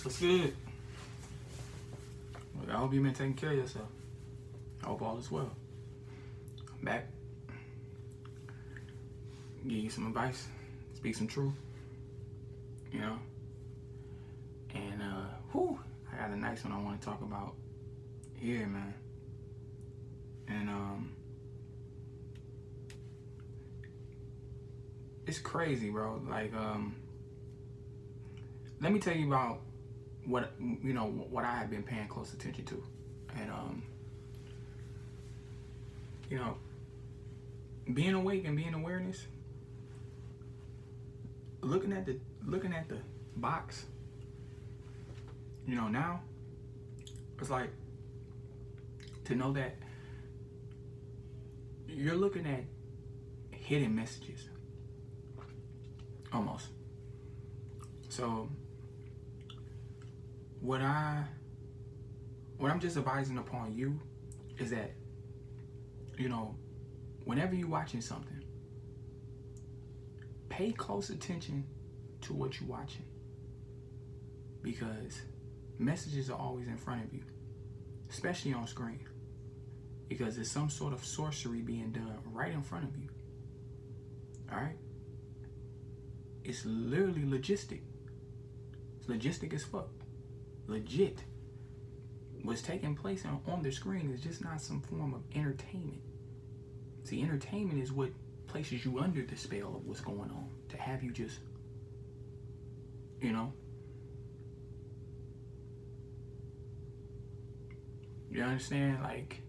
What's good? Well, I hope you've been taking care of yourself. I hope all is well. I'm back. Give you some advice. Speak some truth. You know? And, I got a nice one I want to talk about here, man. And, it's crazy, bro. Like, let me tell you about what I have been paying close attention to. And being awake and being awareness, looking at the box, now it's like to know that you're looking at hidden messages almost. So what I'm just advising upon you is that, whenever you're watching something, pay close attention to what you're watching, because messages are always in front of you, especially on screen, because there's some sort of sorcery being done right in front of you. All right? It's literally logistic. It's logistic as fuck. Legit. What's taking place on the screen is just not some form of entertainment. See, entertainment is what places you under the spell of what's going on, to have you just, you understand? Like,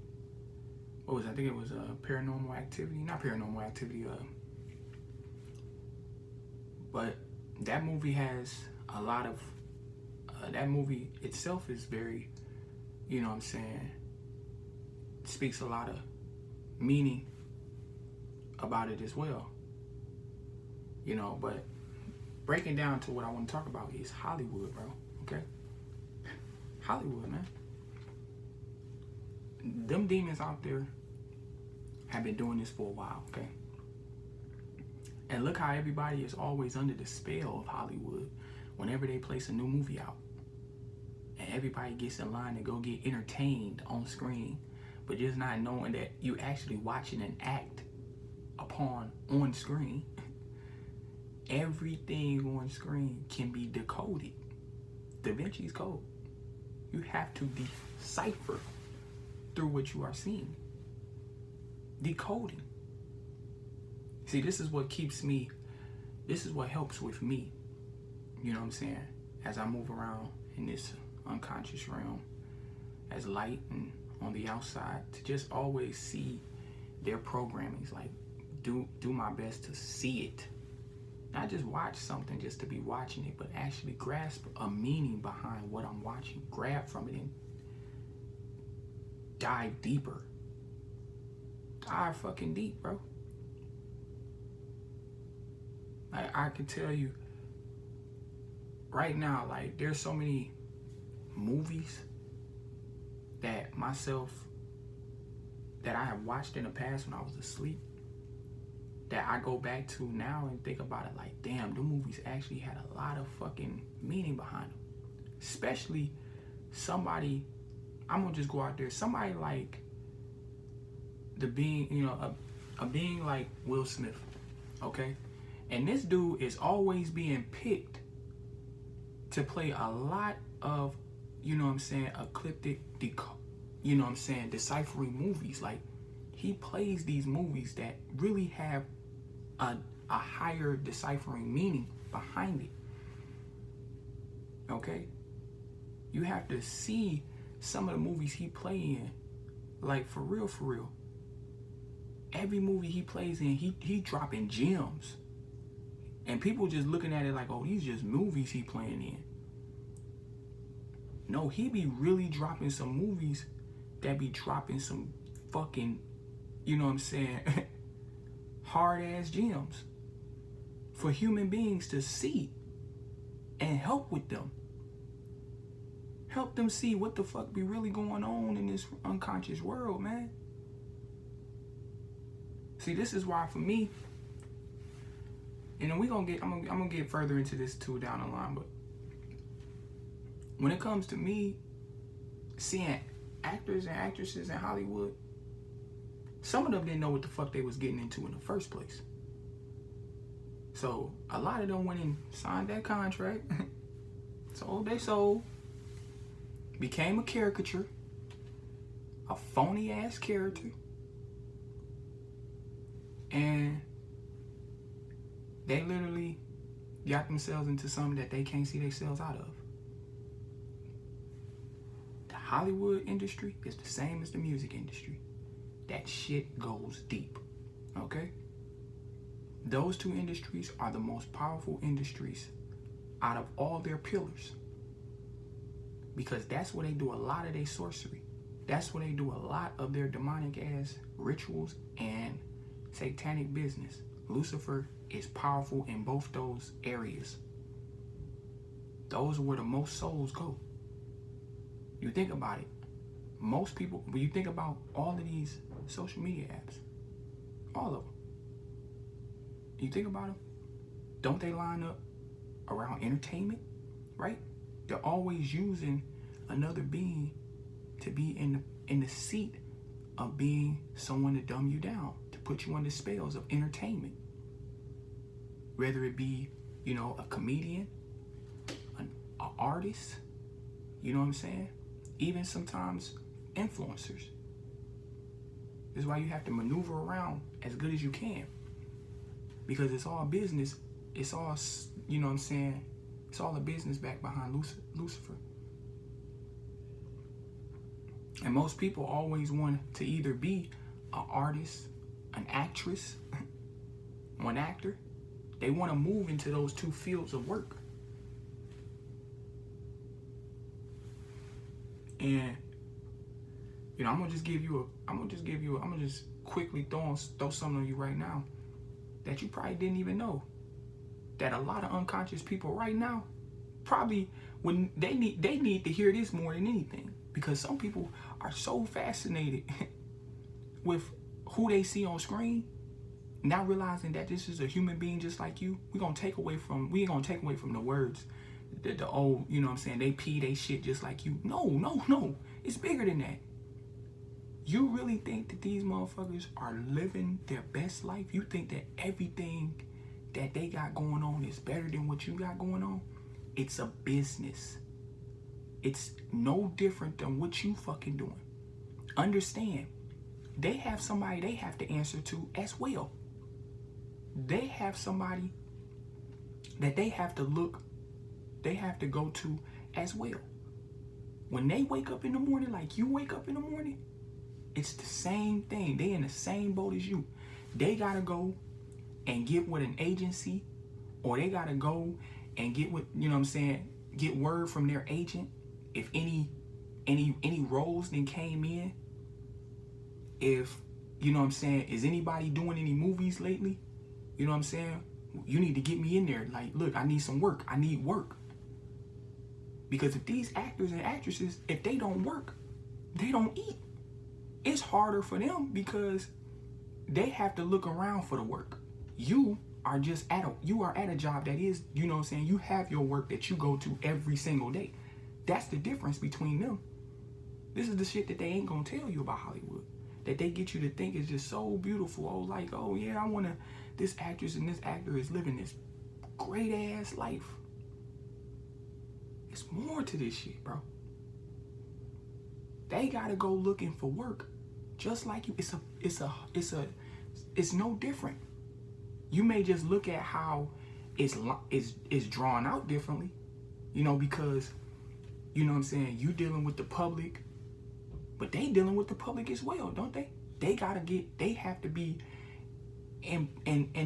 what was it? I think it was Paranormal Activity. Not Paranormal Activity, but that movie has a lot of, that movie itself is very, speaks a lot of meaning about it as well. But breaking down to what I want to talk about is Hollywood, bro. Okay? Hollywood, man. Them demons out there have been doing this for a while, okay? And look how everybody is always under the spell of Hollywood whenever they place a new movie out. And everybody gets in line to go get entertained on screen, but just not knowing that you actually watching an act on screen. Everything on screen can be decoded. Da Vinci's Code. You have to decipher through what you are seeing. Decoding. See, this is what helps with me, as I move around in this unconscious realm as light and on the outside, to just always see their programming. Like, do my best to see it. Not just watch something just to be watching it, but actually grasp a meaning behind what I'm watching. Grab from it and dive deeper. Dive fucking deep, bro. I can tell you right now, like, there's so many movies that I have watched in the past when I was asleep, that I go back to now and think about it like, damn, the movies actually had a lot of fucking meaning behind them. Especially somebody, I'm gonna just go out there, somebody like a being like Will Smith, okay? And this dude is always being picked to play a lot of, ecliptic, deciphering movies. Like, he plays these movies that really have a higher deciphering meaning behind it. Okay? You have to see some of the movies he play in. Like, for real. Every movie he plays in, he dropping gems. And people just looking at it like, oh, these just movies he playing in. No, he be really dropping some movies that be dropping some fucking, hard ass gems for human beings to see and help with them. Help them see what the fuck be really going on in this unconscious world, man. See, this is why for me, I'm gonna get further into this too down the line, but when it comes to me seeing actors and actresses in Hollywood, some of them didn't know what the fuck they was getting into in the first place. So a lot of them went and signed that contract, sold their soul, became a caricature, a phony ass character, and they literally got themselves into something that they can't see themselves out of. The Hollywood industry is the same as the music industry. That shit goes deep, okay? Those two industries are the most powerful industries out of all their pillars, because that's where they do a lot of their sorcery. That's where they do a lot of their demonic ass rituals and satanic business. Lucifer is powerful in both those areas. Those are where the most souls go. You think about it. Most people, when you think about all of these social media apps, all of them, you think about them, don't they line up around entertainment, right? They're always using another being to be in the seat of being someone to dumb you down, to put you under spells of entertainment. Whether it be, you know, a comedian, an artist, you know what I'm saying? Even sometimes influencers. This is why you have to maneuver around as good as you can, because it's all business. It's all, you know what I'm saying? It's all a business back behind Lucifer. And most people always want to either be an artist, an actress, or an actor. They want to move into those two fields of work. And, you know, I'm gonna just quickly throw something on you right now that you probably didn't even know. That a lot of unconscious people right now probably, when they need to hear this more than anything, because some people are so fascinated with who they see on screen, not realizing that this is a human being just like you. We ain't gonna take away from the words, the old, you know what I'm saying, they pee they shit just like you. No, it's bigger than that. You really think that these motherfuckers are living their best life? You think that everything that they got going on is better than what you got going on? It's a business. It's no different than what you fucking doing. Understand, they have somebody they have to answer to as well. They have somebody that they have to go to as well. When they wake up in the morning, like you wake up in the morning, it's the same thing. They in the same boat as you. They gotta go and get with an agency, or they gotta go and get with, you know what I'm saying, get word from their agent if any roles then came in. If, you know what I'm saying, is anybody doing any movies lately? You know what I'm saying? You need to get me in there. Like, look, I need some work. I need work. Because if these actors and actresses, if they don't work, they don't eat. It's harder for them because they have to look around for the work. You are at a job that is, you know what I'm saying, you have your work that you go to every single day. That's the difference between them. This is the shit that they ain't gonna tell you about Hollywood, that they get you to think is just so beautiful. Oh, like, oh yeah, this actress and this actor is living this great ass life. It's more to this shit, bro. They gotta go looking for work, just like you. It's no different. You may just look at how it's drawn out differently, you know, because, you know what I'm saying, you dealing with the public, but they dealing with the public as well, don't they? They have to be in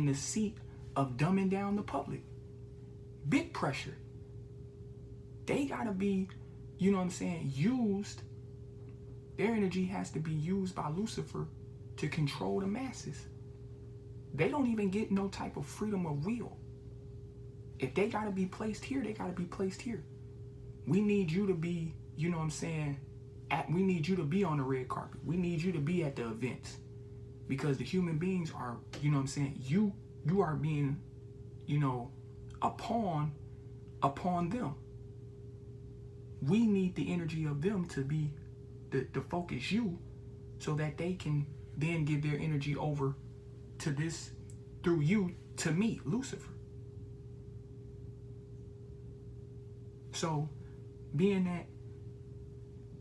the seat of dumbing down the public. Big pressure. They gotta be, you know what I'm saying, used. Their energy has to be used by Lucifer to control the masses. They don't even get no type of freedom of will. If they gotta be placed here, they gotta be placed here. We need you to be, you know what I'm saying, we need you to be on the red carpet. We need you to be at the events. Because the human beings are, you know what I'm saying, you are being, you know, a pawn upon them. we need the energy of them to be the focus you, so that they can then give their energy over to this, through you, to me, Lucifer. So being that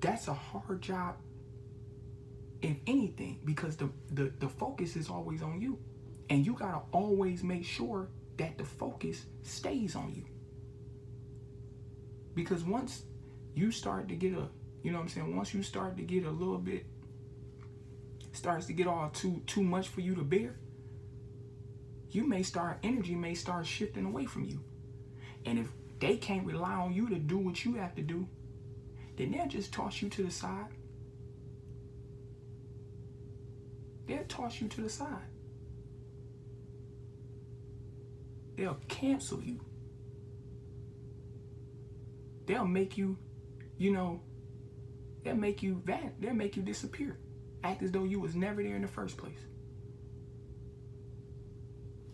that's a hard job, if anything, because the focus is always on you. And you gotta always make sure that the focus stays on you. Because once you start to get once you start to get a little bit, starts to get all too much for you to bear, energy may start shifting away from you. And if they can't rely on you to do what you have to do, then they'll just toss you to the side. They'll toss you to the side. They'll cancel you. They'll make you, they'll make you disappear. Act as though you was never there in the first place.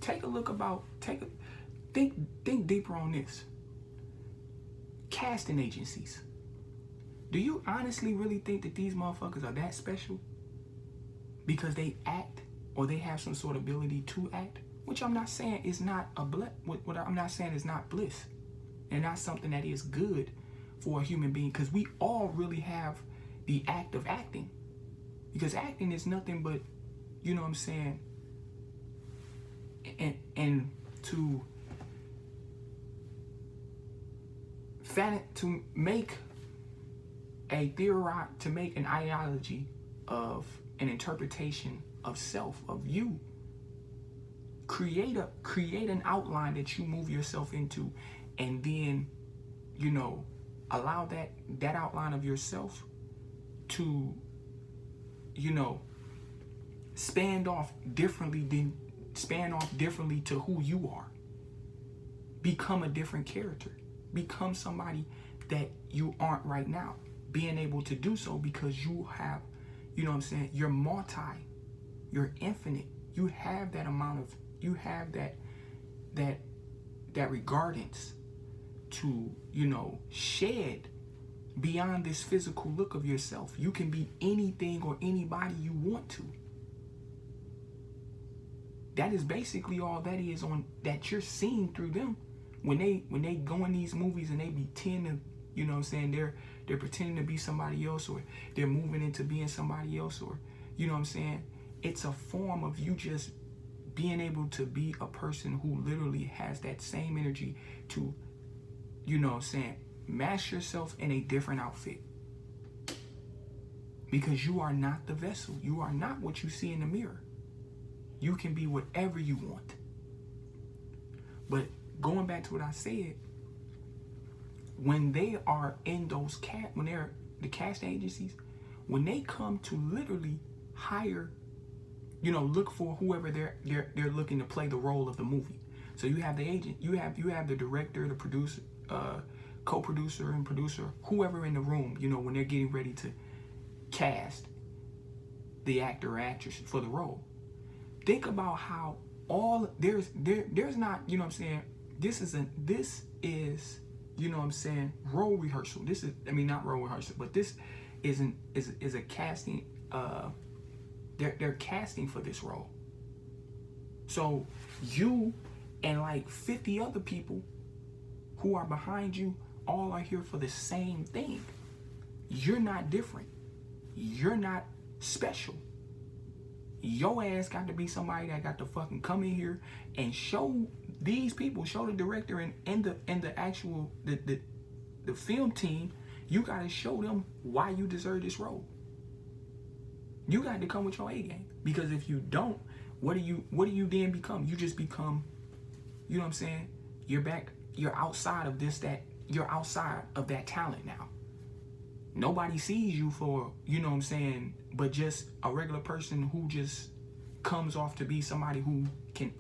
Think deeper on this. Casting agencies. Do you honestly really think that these motherfuckers are that special? Because they act, or they have some sort of ability to act? Which I'm not saying is not what I'm not saying is not bliss. And not something that is good for a human being. Because we all really have the act of acting. Because acting is nothing but, and to make an ideology of an interpretation of self, of you. Create an outline that you move yourself into, and then, allow that outline of yourself to, span off differently to who you are. Become a different character. Become somebody that you aren't right now. Being able to do so because you have, you're you're infinite. You have that amount of, you have that regardance to, shed beyond this physical look of yourself. You can be anything or anybody you want to. That is basically all that is that you're seeing through them. When they go in these movies and they pretend to, they're pretending to be somebody else, or they're moving into being somebody else, or, it's a form of you just being able to be a person who literally has that same energy to, mask yourself in a different outfit. Because you are not the vessel. You are not what you see in the mirror. You can be whatever you want. But going back to what I said, when they are in those when they're the casting agencies, when they come to literally hire, look for whoever they're looking to play the role of the movie. So you have the agent, you have the director, the producer, co-producer and producer, whoever in the room, when they're getting ready to cast the actor or actress for the role. Think about how there's not, this is role rehearsal. Not role rehearsal, but this is a casting. They're casting for this role. So you and like 50 other people who are behind you all are here for the same thing. You're not different. You're not special. Your ass got to be somebody that got to fucking come in here and show these people, show the director and the actual the film team, you got to show them why you deserve this role. You got to come with your A game, because if you don't, what do you then become? You just become, you're outside of you're outside of that talent now. Nobody sees you for, but just a regular person who just comes off to be somebody who can,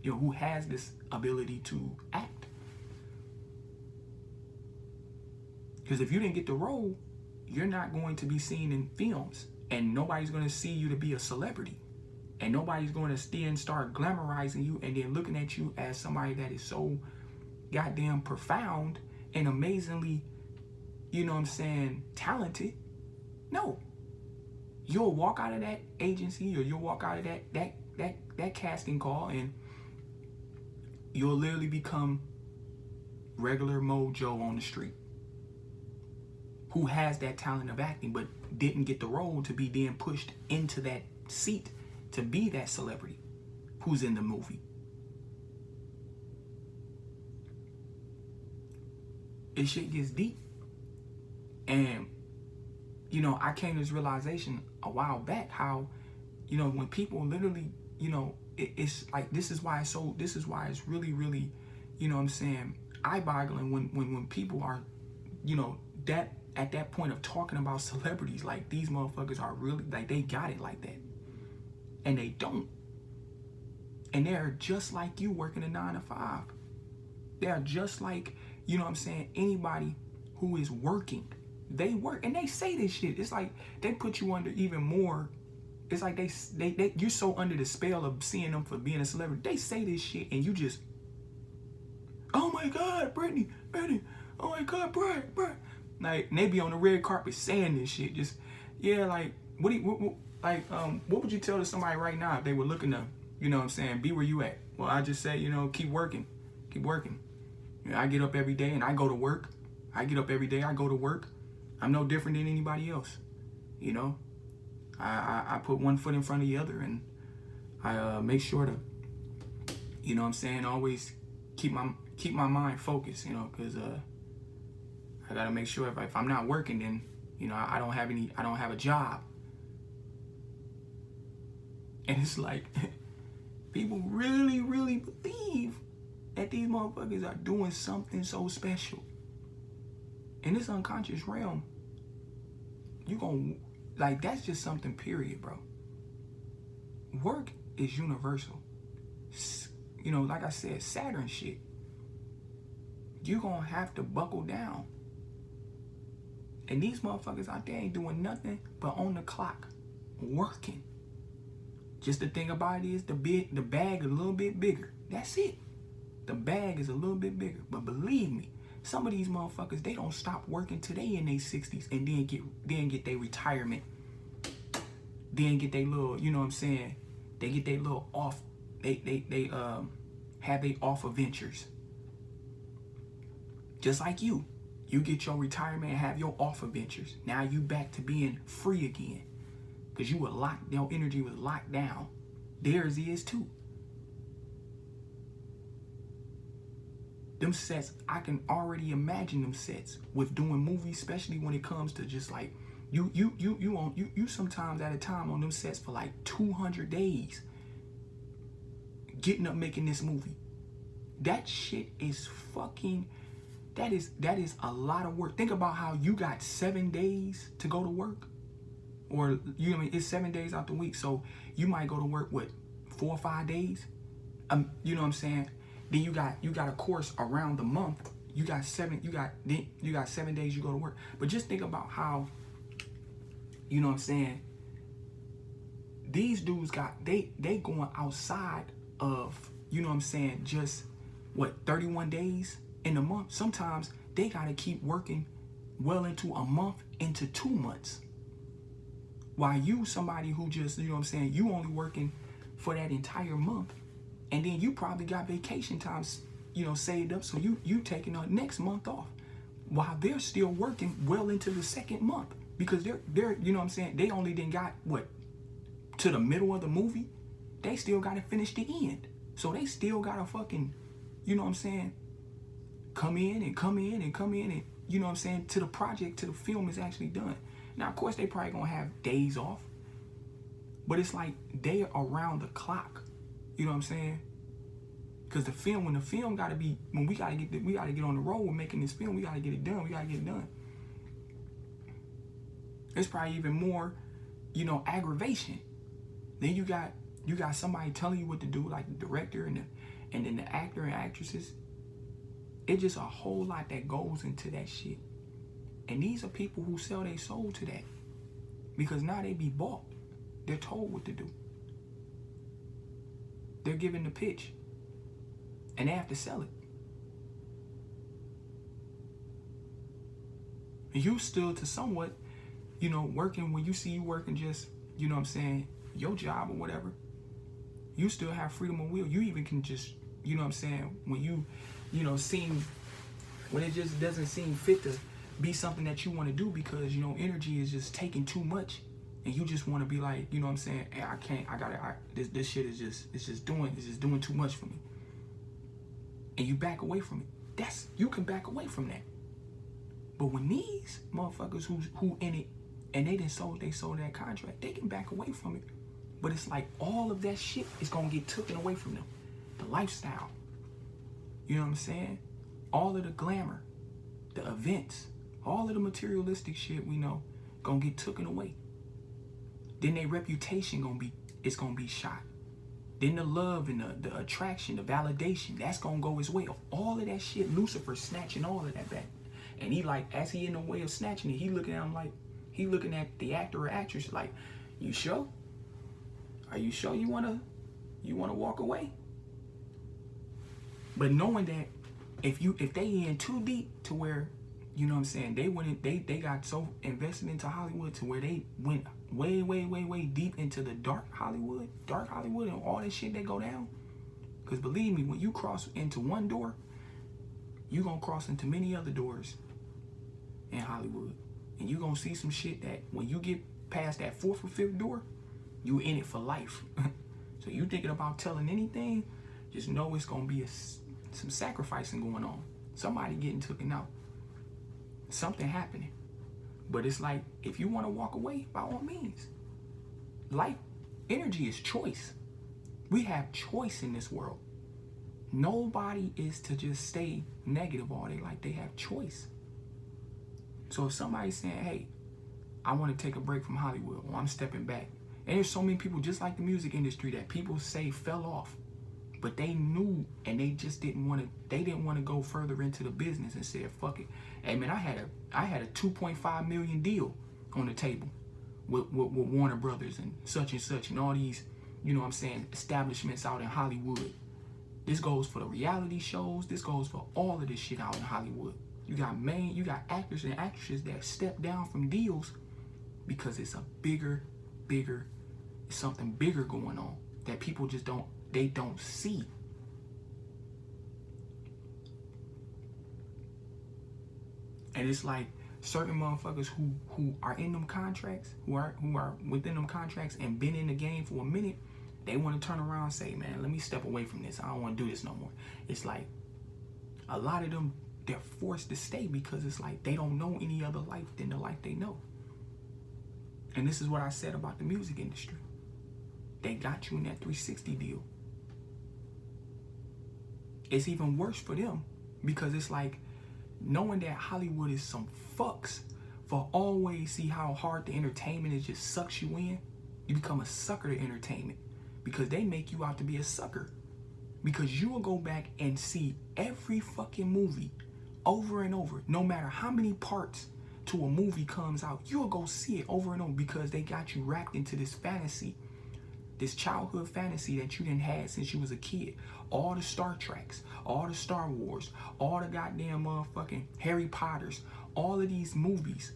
who has this ability to act. Because if you didn't get the role, you're not going to be seen in films, and nobody's going to see you to be a celebrity, and nobody's going to then start glamorizing you and then looking at you as somebody that is so goddamn profound and amazingly, you know what I'm saying, talented. No. You'll walk out of that agency, or you'll walk out of that casting call, and you'll literally become regular Mojo on the street, who has that talent of acting but didn't get the role to be then pushed into that seat to be that celebrity who's in the movie. This shit gets deep. And, you know, I came to this realization a while back how, you know, when people literally, you know, it's like, this is why it's really, really, you know what I'm saying, eye-boggling when people are, you know, that at that point of talking about celebrities, like these motherfuckers are really, like, they got it like that. And they don't. And they're just like you working a 9 to 5. They're just like, you know what I'm saying, anybody who is working. They work, and they say this shit. It's like they put you under even more. It's like they you're so under the spell of seeing them for being a celebrity. They say this shit, and you just, oh my God, Brittany, oh my God, Brad. Like, and they be on the red carpet saying this shit. Just, yeah, like, what would you tell to somebody right now if they were looking to, you know what I'm saying, be where you at? Well, I just say, you know, keep working. You know, I get up every day and I go to work. I go to work. I'm no different than anybody else. You know, I put one foot in front of the other, and I make sure to, you know what I'm saying, always keep my mind focused, you know, because I gotta make sure if I'm not working, then, you know, I don't have a job. And it's like, people really, really believe that these motherfuckers are doing something so special. In this unconscious realm, you gon', like, that's just something, period, bro. Work is universal. You know, like I said, Saturn shit. You gonna have to buckle down. And these motherfuckers out there ain't doing nothing but on the clock, working. Just the thing about it is the bag is a little bit bigger. That's it. The bag is a little bit bigger. But believe me, some of these motherfuckers, they don't stop working till they in their 60s and then get their retirement. Then get their little, you know what I'm saying? They get their little off. They have their off adventures. Just like you. You get your retirement and have your off adventures. Now you back to being free again. Because you were locked, your energy was locked down. Theirs is too. Them sets, I can already imagine them sets with doing movies, especially when it comes to just like, you sometimes at a time on them sets for like 200 days. Getting up making this movie. That shit is fucking, that is a lot of work. Think about how you got 7 days to go to work. Or, you know what I mean, it's 7 days out the week. So you might go to work, what, 4 or 5 days? You know what I'm saying? Then you got a course around the month. You got 7 days you go to work. But just think about how, you know what I'm saying, these dudes they going outside of, you know what I'm saying, just what, 31 days in a month. Sometimes they gotta keep working well into a month, into 2 months. While you, somebody who just, you know what I'm saying, you only working for that entire month. And then you probably got vacation times, you know, saved up. So you taking the next month off while they're still working well into the second month, because they're you know what I'm saying, they only then got what, to the middle of the movie. They still got to finish the end. So they still got to fucking, you know what I'm saying, come in and, you know what I'm saying, to the project, to the film is actually done. Now, of course, they probably going to have days off. But it's like they are around the clock. You know what I'm saying? Because when the film got to be, when we got to get on the road with making this film, we got to get it done. It's probably even more, you know, aggravation. Then you got somebody telling you what to do, like the director and then the actor and actresses. It's just a whole lot that goes into that shit. And these are people who sell their soul to that. Because now they be bought. They're told what to do. They're given the pitch. And they have to sell it. You still to somewhat, working when you see you working just, your job or whatever. You still have freedom of will. You even can just, when you, seem, when it just doesn't seem fit to be something that you want to do because, energy is just taking too much. And you just want to be like, hey, I can't, this shit is just doing too much for me. And you back away from it. You can back away from that. But when these motherfuckers who in it and they sold that contract, they can back away from it. But it's like all of that shit is gonna get taken away from them. The lifestyle. You know what I'm saying? All of the glamour, the events, all of the materialistic shit we know gonna get taken away. Then their reputation gonna be shot. Then the love and the attraction, the validation, that's gonna go as well. All of that shit, Lucifer snatching all of that back. And he like, as he in the way of snatching it, he looking at him like, he looking at the actor or actress like, you sure? Are you sure you wanna walk away? But knowing that if they in too deep to where, they got so invested into Hollywood to where they went way deep into the dark Hollywood and all that shit that go down. Because believe me, when you cross into one door, you gonna cross into many other doors in Hollywood. And you gonna see some shit that when you get past that fourth or fifth door, you in it for life. So you thinking about telling anything, just know it's gonna be some sacrificing going on. Somebody getting taken out. Something happening. But it's like, if you want to walk away, by all means. Life, energy is choice. We have choice in this world. Nobody is to just stay negative all day. Like, they have choice. So if somebody's saying, hey, I want to take a break from Hollywood, or I'm stepping back. And there's so many people just like the music industry that people say fell off. But they knew, and they just didn't want to go further into the business and said, fuck it. Hey man, I had a 2.5 million deal on the table with Warner Brothers and such and all these, establishments out in Hollywood. This goes for the reality shows. This goes for all of this shit out in Hollywood. You got actors and actresses that step down from deals because it's something bigger going on that people just don't see. And it's like certain motherfuckers who are in them contracts, who are within them contracts and been in the game for a minute, they want to turn around and say, man, let me step away from this. I don't want to do this no more. It's like a lot of them, they're forced to stay because it's like they don't know any other life than the life they know. And this is what I said about the music industry. They got you in that 360 deal. It's even worse for them because it's like knowing that Hollywood is some fucks for always see how hard the entertainment is just sucks you in. You become a sucker to entertainment because they make you out to be a sucker. Because you will go back and see every fucking movie over and over, no matter how many parts to a movie comes out, you'll go see it over and over because they got you wrapped into this fantasy, this childhood fantasy that you didn't have since you was a kid. All the Star Treks, all the Star Wars, all the goddamn motherfucking Harry Potters, all of these movies,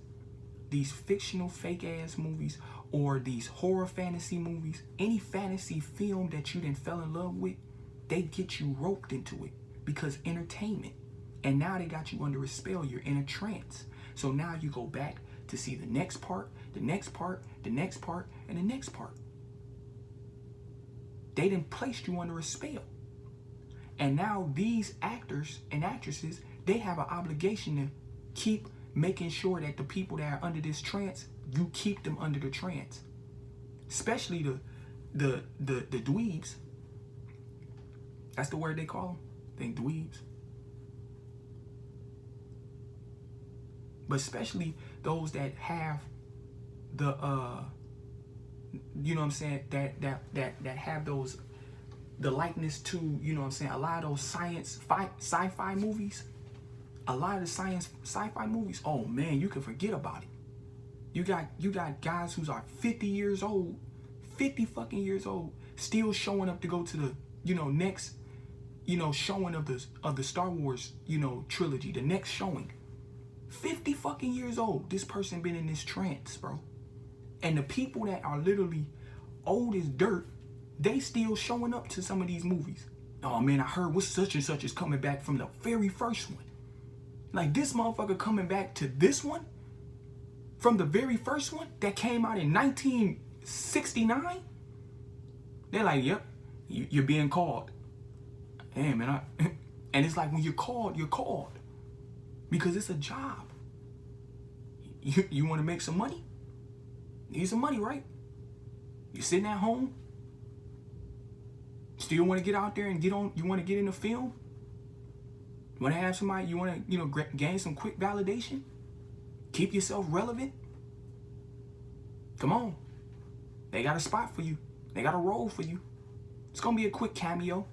these fictional fake ass movies, or these horror fantasy movies, any fantasy film that you didn't fell in love with, they get you roped into it because entertainment. And now they got you under a spell. You're in a trance. So now you go back to see the next part, the next part, the next part, and the next part. They done placed you under a spell. And now these actors and actresses, they have an obligation to keep making sure that the people that are under this trance, you keep them under the trance. Especially the dweebs. That's the word they call them. I think dweebs. But especially those that have the you know what I'm saying, that have those, the likeness to, you know what I'm saying, a lot of those sci-fi movies, a lot of the sci-fi movies, oh man, you can forget about it. You got guys who's are 50 years old, 50 fucking years old, still showing up to go to the, next, showing of the Star Wars, trilogy, the next showing. 50 fucking years old. This person been in this trance, bro. And the people that are literally old as dirt, they still showing up to some of these movies. Oh man, I heard what such and such is coming back from the very first one. Like this motherfucker coming back to this one from the very first one that came out in 1969. They're like, yep, you're being called. Damn, man. And it's like when you're called because it's a job. You want to make some money? Need some money, right? You're sitting at home. Still want to get out there and get on. You want to get in the film. You want to have somebody. You want to gain some quick validation. Keep yourself relevant. Come on. They got a spot for you. They got a role for you. It's gonna be a quick cameo.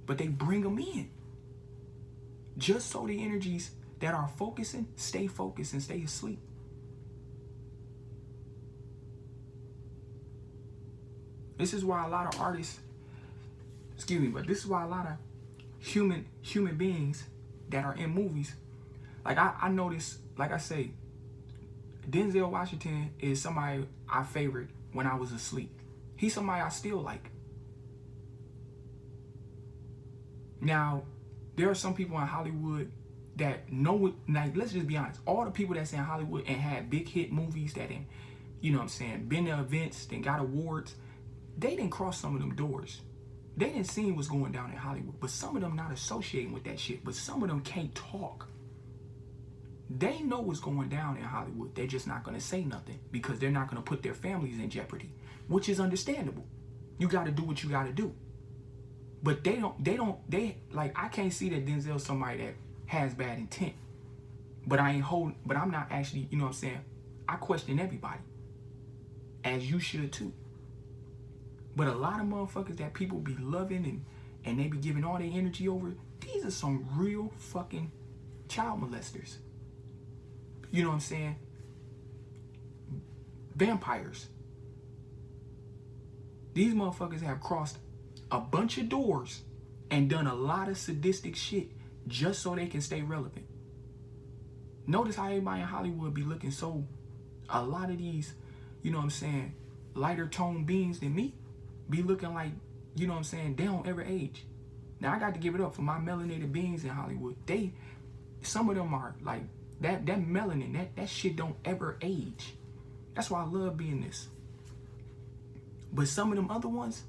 But they bring them in. Just so the energies that are focusing, stay focused and stay asleep. This is why a lot of artists, but this is why a lot of human beings that are in movies, like I noticed, like I say, Denzel Washington is somebody I favored when I was asleep. He's somebody I still like. Now, there are some people in Hollywood that know it. Like, let's just be honest. All the people that's in Hollywood and had big hit movies that, been to events, then got awards, they didn't cross some of them doors. They didn't see what's going down in Hollywood. But some of them not associating with that shit. But some of them can't talk. They know what's going down in Hollywood. They're just not going to say nothing because they're not going to put their families in jeopardy, which is understandable. You got to do what you got to do. But they I can't see that Denzel's somebody that has bad intent. But I'm not actually, I question everybody. As you should too. But a lot of motherfuckers that people be loving and they be giving all their energy over, these are some real fucking child molesters. You know what I'm saying? Vampires. These motherfuckers have crossed a bunch of doors and done a lot of sadistic shit just so they can stay relevant. Notice how everybody in Hollywood be looking so, a lot of these, lighter tone beings than me be looking like, they don't ever age. Now I got to give it up for my melanated beings in Hollywood. Some of them are like, that melanin, that shit don't ever age. That's why I love being this. But some of them other ones,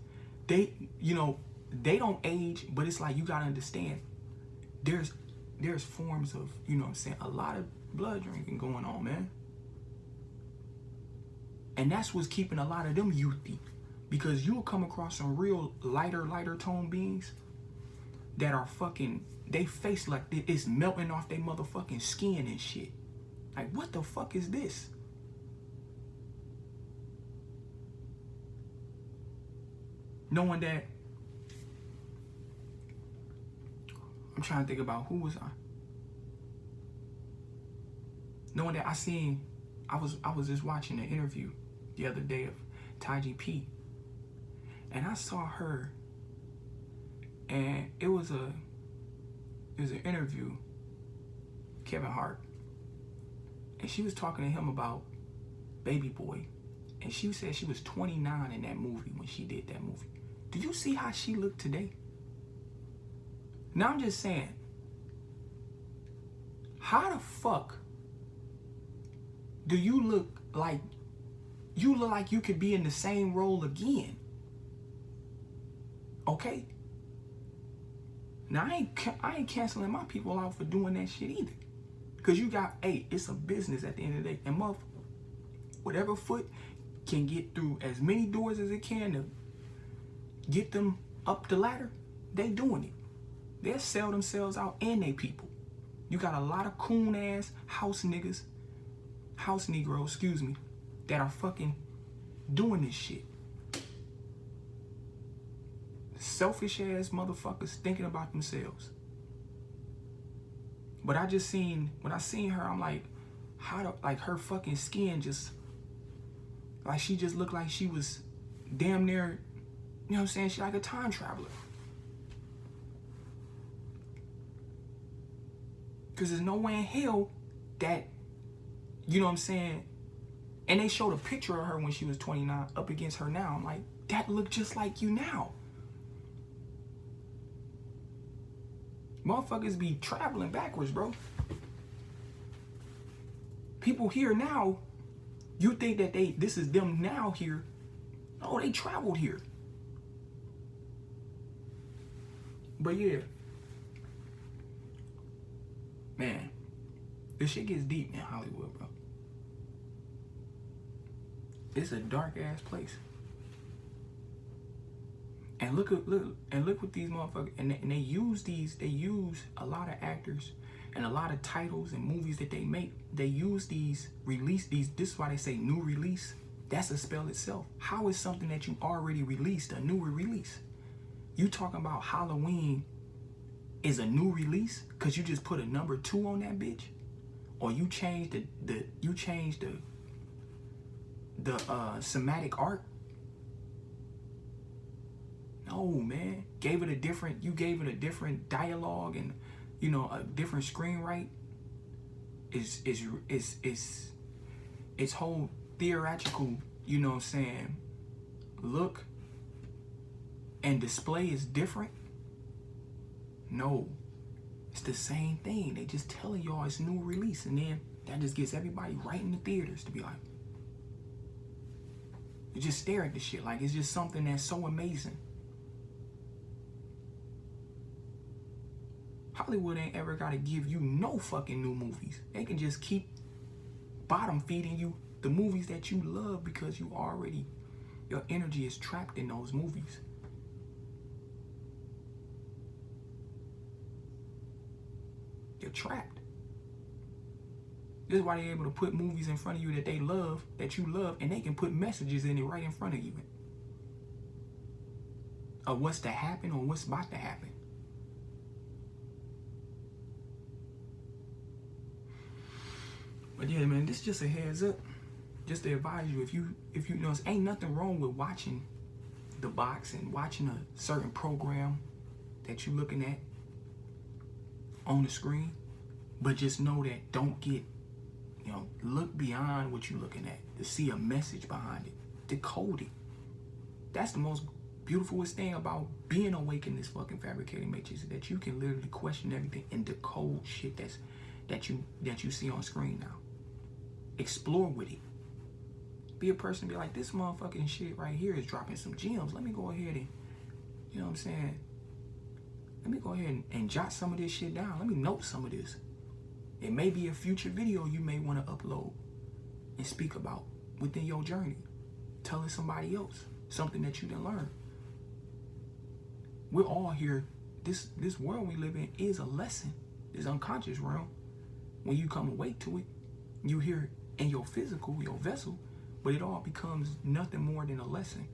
they don't age, but it's like you gotta understand there's forms of, a lot of blood drinking going on, man. And that's what's keeping a lot of them youthy. Because you'll come across some real lighter tone beings that are fucking, they face like it's melting off their motherfucking skin and shit. Like, what the fuck is this? Knowing that, I'm trying to think about who was I. Knowing that I was just watching an interview the other day of Taiji P. And I saw her, and it was an interview, Kevin Hart. And she was talking to him about Baby Boy. And she said she was 29 in that movie when she did that movie. Do you see how she looked today? Now I'm just saying, how the fuck do you look like you could be in the same role again? Okay? Now I ain't canceling my people out for doing that shit either. Cause it's a business at the end of the day. And whatever foot can get through as many doors as it can to get them up the ladder, they doing it. They'll sell themselves out and they people. You got a lot of coon ass house negroes, that are fucking doing this shit. Selfish ass motherfuckers thinking about themselves. But when I seen her, I'm like, her fucking skin just, like she just looked like she was damn near, you know what I'm saying? She like a time traveler. Because there's no way in hell that, you know what I'm saying? And they showed a picture of her when she was 29 up against her now. I'm like, that look just like you now. Motherfuckers be traveling backwards, bro. People here now, you think that this is them now here. No, they traveled here. But yeah. Man, this shit gets deep in Hollywood, bro. It's a dark ass place. And look what these motherfuckers, and they use a lot of actors and a lot of titles and movies that they make. They use this is why they say new release. That's a spell itself. How is something that you already released a newer release? You talking about Halloween is a new release because you just put a number 2 on that bitch? Or you changed the somatic art? No, man. You gave it a different dialogue and, you know, a different screenwrite. Its whole theoretical, you know what I'm saying, look and display is different. No, it's the same thing. They just telling y'all it's new release, and then that just gets everybody right in the theaters to be like, you just stare at the shit like it's just something that's so amazing. Hollywood ain't ever gotta give you no fucking new movies. They can just keep bottom feeding you the movies that you love because your energy is trapped in those movies. You're trapped. This is why they're able to put movies in front of you that you love, and they can put messages in it right in front of you of what's to happen or what's about to happen. But yeah, man, this is just a heads up, just to advise you. If you know, ain't nothing wrong with watching the box and watching a certain program that you're looking at on the screen, but just know that don't get, you know, look beyond what you're looking at to see a message behind it. Decode it. That's the most beautifulest thing about being awake in this fucking fabricated matrix, that you can literally question everything and decode shit that you see on screen now. Explore with it. Be a person, be like, this motherfucking shit right here is dropping some gems. Let me go ahead and, you know what I'm saying? Let me go ahead and jot some of this shit down. Let me note some of this. It may be a future video you may want to upload and speak about within your journey. Telling somebody else something that you didn't learn. We're all here. This world we live in is a lesson. This unconscious realm. When you come awake to it, you hear it in your physical, your vessel, but it all becomes nothing more than a lesson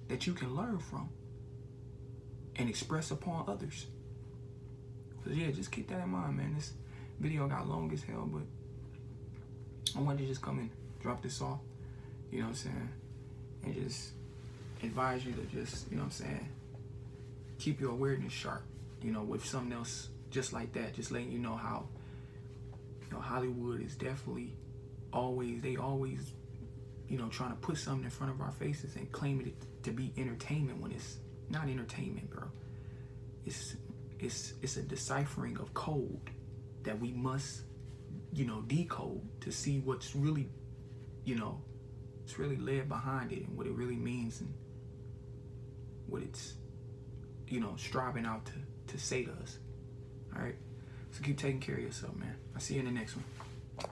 that you can learn from and express upon others. So yeah, just keep that in mind, man. This video got long as hell, but I wanted to just come and drop this off, you know what I'm saying, and just advise you to just, you know what I'm saying, keep your awareness sharp, you know, with something else just like that, just letting you know how, you know, Hollywood is definitely they always, you know, trying to put something in front of our faces and claiming it to be entertainment when it's not entertainment, bro. It's a deciphering of code that we must, you know, decode to see what's really, you know, it's really led behind it and what it really means and what it's, you know, striving out to say to us. All right, so keep taking care of yourself, man. I'll see you in the next one.